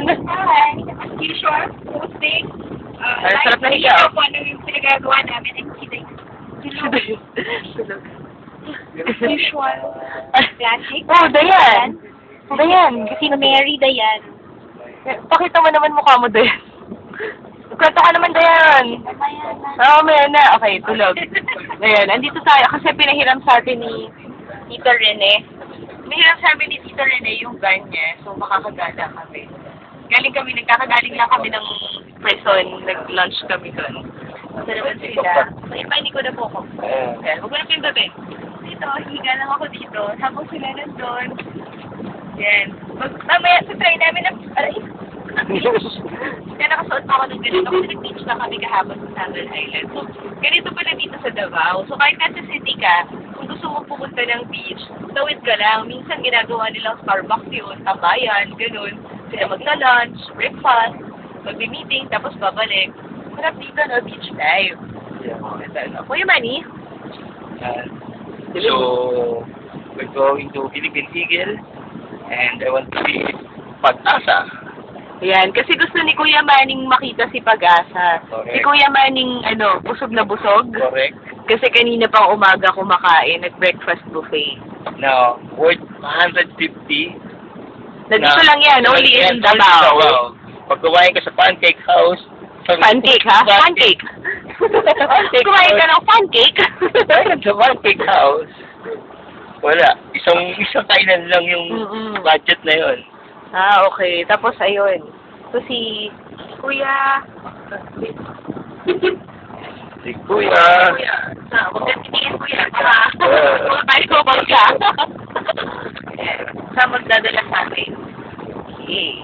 Hi! As usual, posting. Ay, sarap na higa. Live kung ano yung pinagagawa namin. And today, Tulog. as usual. Classic. Oh, Dayan. Dayan. Si Mary Dayan. Pakita mo naman mukha mo, Dayan. Kwento ka naman, Dayan. Mamaya na. Mamaya na. Okay, tulog. Dayan, andito tayo kasi pinahiram sa atin ni Tita Rene. Pinahiram sa amin ni Tita Rene yung van niya. So, makakagala kami. Nagkakagaling lang kami ng prison. Nag-lunch kami doon. Ito naman sila. So, ipainin ko na po ako. Ayan, huwag mo na pinbabi. Dito, higa lang ako dito. Tapos sila nandun. Yan. Mamaya, try namin na, aray. Kaya nakasuot pa ako ng ganito kasi nag-beach na kami kahapon sa Sandal Island. So, ganito pala dito sa Davao. So, kahit nasa city ka, kung gusto mo pumunta ng beach, tawid ka lang. Minsan ginagawa nilang Starbucks yun, tambayan, ganun. Sila magla-lunch, breakfast, magbi-meeting, tapos babalik. Sarap dito, no? Beach life. Kuya Manny? So, we're going to Philippine Eagle, and I want to see Pag-asa. Yan, kasi gusto ni Kuya Manning makita si Pag-asa. Correct. Si Kuya Manning, busog na busog. Correct. Kasi kanina pang umaga kumakain, nag-breakfast buffet. Now, worth 150. Nandito lang yan, only in Davao. Pag kumain ka sa Pancake House, Pancake, ha? Pancake. Kumain ka ng pancake. sa Pancake House, wala. Isang kainan lang yung budget na yon. Ah, okay. Tapos, ayun. So, si Kuya... Si Kuya. Huwag ka titingin, Kuya. Balik ko ba ka? Sa magdadala sa atin. Okay.